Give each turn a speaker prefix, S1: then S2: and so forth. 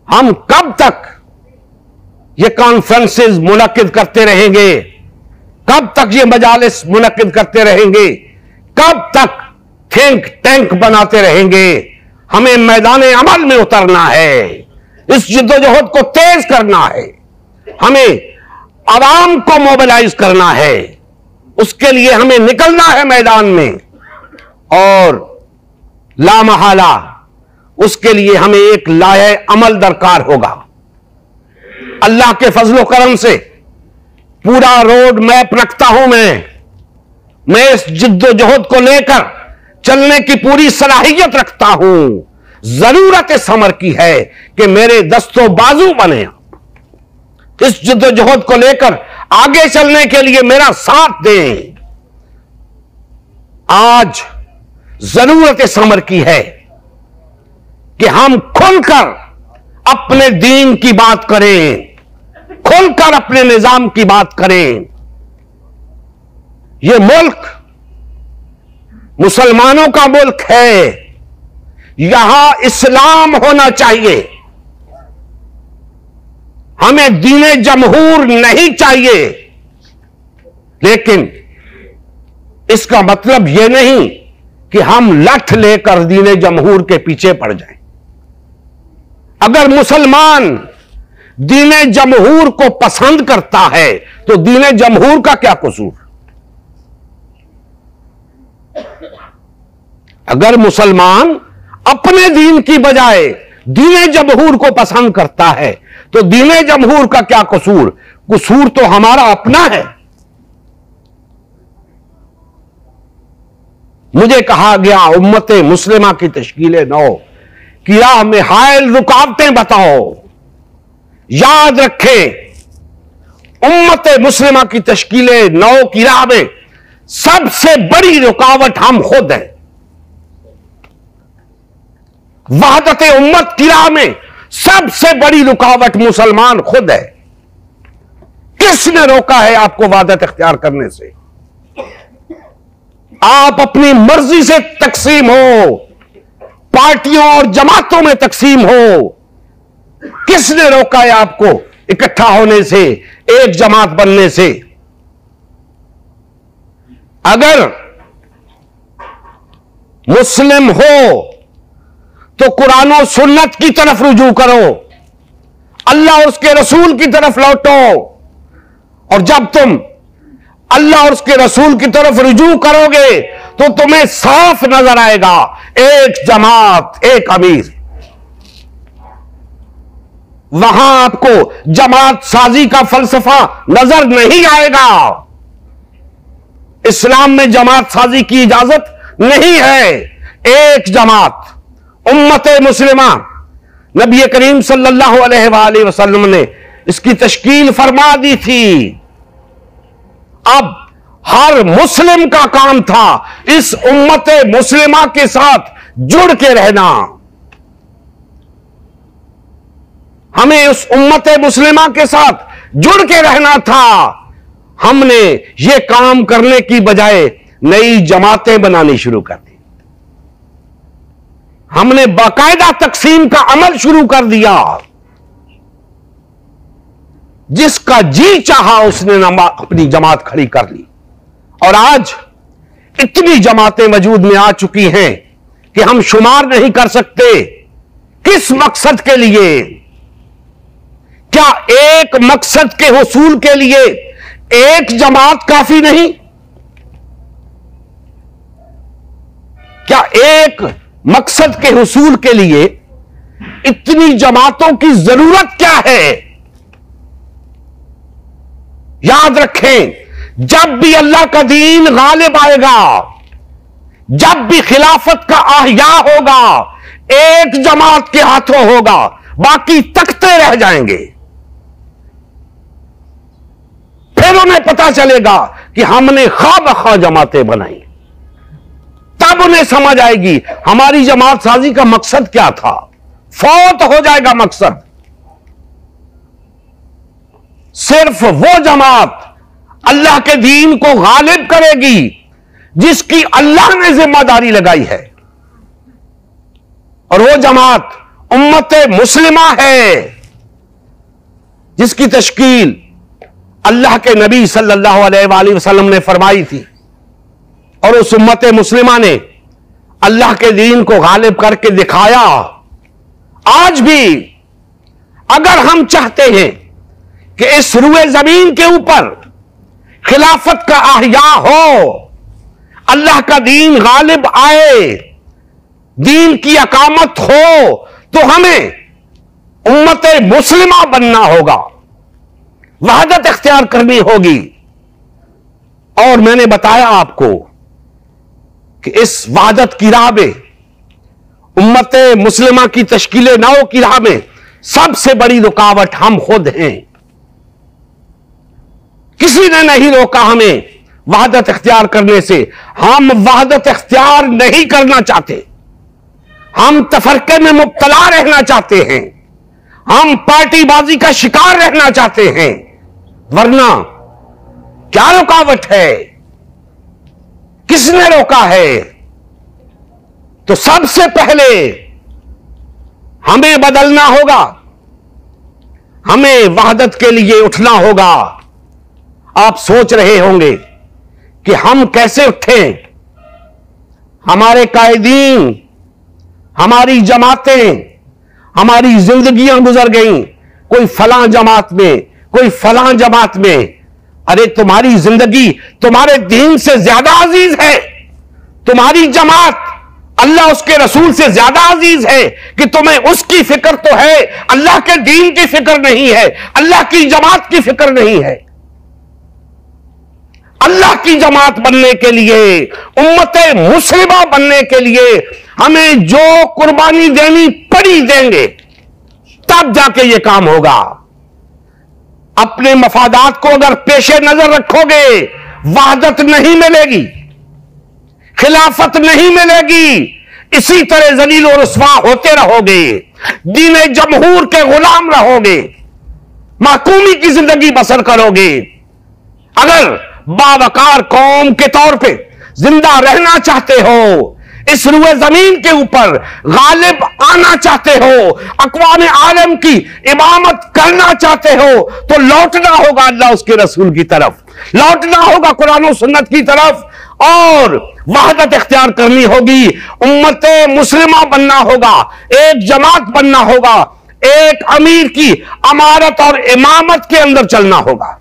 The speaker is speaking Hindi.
S1: हम कब तक ये कॉन्फ्रेंसेस मुनक्किद करते रहेंगे? कब तक ये मजालिस मुनक्किद करते रहेंगे? कब तक थिंक टैंक बनाते रहेंगे? हमें मैदान अमल में उतरना है, इस जिद्दोजहद को तेज करना है, हमें आवाम को मोबिलाइज करना है, उसके लिए हमें निकलना है मैदान में। और लामहाला उसके लिए हमें एक लाए अमल दरकार होगा। अल्लाह के फजलो करम से पूरा रोड मैप रखता हूं मैं इस जिद्दोजहद को लेकर चलने की पूरी सलाहियत रखता हूं। जरूरत इस अमर की है कि मेरे दस्तों बाजू बने, इस जिद्दोजहद को लेकर आगे चलने के लिए मेरा साथ दें। आज जरूरत इस अमर की है कि हम खुलकर अपने दीन की बात करें, खुलकर अपने निजाम की बात करें। यह मुल्क मुसलमानों का मुल्क है, यहां इस्लाम होना चाहिए। हमें दीने जमहूर नहीं चाहिए, लेकिन इसका मतलब यह नहीं कि हम लठ लेकर दीने जमहूर के पीछे पड़ जाएं। अगर मुसलमान दीने जमहूर को पसंद करता है तो दीने जमहूर का क्या कसूर? अगर मुसलमान अपने दीन की बजाय दीने जमहूर को पसंद करता है तो दीने जमहूर का क्या कसूर? कसूर तो हमारा अपना है। मुझे कहा गया उम्मते मुस्लिमा की तश्कील नौ की राह में हायल रुकावटें बताओ। याद रखें, उम्मते मुस्लिमा की तश्कील नौ की राह में सबसे बड़ी रुकावट हम खुद हैं। वहदत उम्मत की राह में सबसे बड़ी रुकावट मुसलमान खुद है। किसने रोका है आपको वहदत इख्तियार करने से? आप अपनी मर्जी से तकसीम हो, पार्टियों और जमातों में तकसीम हो। किसने रोका है आपको इकट्ठा होने से, एक जमात बनने से? अगर मुस्लिम हो तो कुरान और सुन्नत की तरफ रुजू करो, अल्लाह और उसके रसूल की तरफ लौटो। और जब तुम अल्लाह और उसके रसूल की तरफ रुजू करोगे तो तुम्हें साफ नजर आएगा एक जमात, एक अमीर। वहां आपको जमात साजी का फलसफा नजर नहीं आएगा। इस्लाम में जमात साजी की इजाजत नहीं है। एक जमात, उम्मते मुस्लिमा, नबी करीम सल्लल्लाहु अलैहि वसल्लम ने इसकी तश्कील फरमा दी थी। अब हर मुस्लिम का काम था इस उम्मते मुस्लिमा के साथ जुड़ के रहना। हमें उस उम्मते मुस्लिमा के साथ जुड़ के रहना था। हमने ये काम करने की बजाय नई जमातें बनानी शुरू कर दी। हमने बाकायदा तकसीम का अमल शुरू कर दिया। जिसका जी चाहा उसने अपनी जमात खड़ी कर ली। और आज इतनी जमातें वजूद में आ चुकी हैं कि हम शुमार नहीं कर सकते। किस मकसद के लिए? क्या एक मकसद के हुसूल के लिए एक जमात काफी नहीं? क्या एक मकसद के हुसूल के लिए इतनी जमातों की जरूरत क्या है? याद रखें, जब भी अल्लाह का दीन गालिब आएगा, जब भी खिलाफत का आह्या होगा, एक जमात के हाथों होगा, बाकी तख्ते रह जाएंगे। फिर उन्हें पता चलेगा कि हमने खा जमातें बनाई। तब उन्हें समझ आएगी हमारी जमात साजी का मकसद क्या था। फौत हो जाएगा मकसद। सिर्फ वो जमात अल्लाह के दीन को गालिब करेगी जिसकी अल्लाह ने जिम्मेदारी लगाई है। और वो जमात उम्मत मुस्लिमा है, जिसकी तश्कील अल्लाह के नबी सल्लल्लाहु अलैहि वसल्लम ने फरमाई थी, और उस उम्मत मुस्लिमा ने अल्लाह के दीन को गालिब करके दिखाया। आज भी अगर हम चाहते हैं कि इस रुए जमीन के ऊपर खिलाफत का अहया हो, अल्लाह का दीन गालिब आए, दीन की अकामत हो, तो हमें उम्मत मुस्लिमा बनना होगा, वहदत इख्तियार करनी होगी। और मैंने बताया आपको कि इस वहदत की राह में, उम्मत मुस्लिमा की तश्कील नौ की राह में सबसे बड़ी रुकावट हम खुद हैं। किसी ने नहीं रोका हमें वहदत इख्तियार करने से। हम वहदत इख्तियार नहीं करना चाहते, हम तफरके में मुब्तला रहना चाहते हैं, हम पार्टीबाजी का शिकार रहना चाहते हैं। वरना क्या रुकावट है? किसने रोका है? तो सबसे पहले हमें बदलना होगा, हमें वहदत के लिए उठना होगा। आप सोच रहे होंगे कि हम कैसे उठें? हमारे कायदीन, हमारी जमातें, हमारी जिंदगियां गुजर गईं, कोई फलां जमात में, कोई फलां जमात में। अरे तुम्हारी जिंदगी तुम्हारे दीन से ज्यादा अजीज है, तुम्हारी जमात अल्लाह उसके रसूल से ज्यादा अजीज है कि तुम्हें उसकी फिक्र तो है, अल्लाह के दीन की फिक्र नहीं है, अल्लाह की जमात की फिक्र नहीं है। अल्लाह की जमात बनने के लिए, उम्मत मुस्लिमा बनने के लिए हमें जो कुर्बानी देनी पड़ी देंगे, तब जाके ये काम होगा। अपने मफादात को अगर पेशे नजर रखोगे, वहदत नहीं मिलेगी, खिलाफत नहीं मिलेगी, इसी तरह जलील और रुस्वा होते रहोगे, दीन जमहूर के गुलाम रहोगे, महकूमी की जिंदगी बसर करोगे। अगर बावकार कौम के तौर पे जिंदा रहना चाहते हो, इस रुए जमीन के ऊपर गालिब आना चाहते हो, अक़वाम आलम की इमामत करना चाहते हो, तो लौटना होगा अल्लाह उसके रसूल की तरफ, लौटना होगा कुरान और सुन्नत की तरफ, और वहदत इख्तियार करनी होगी। उम्मत मुस्लिमा बनना होगा, एक जमात बनना होगा, एक अमीर की अमारत और इमामत के अंदर चलना होगा।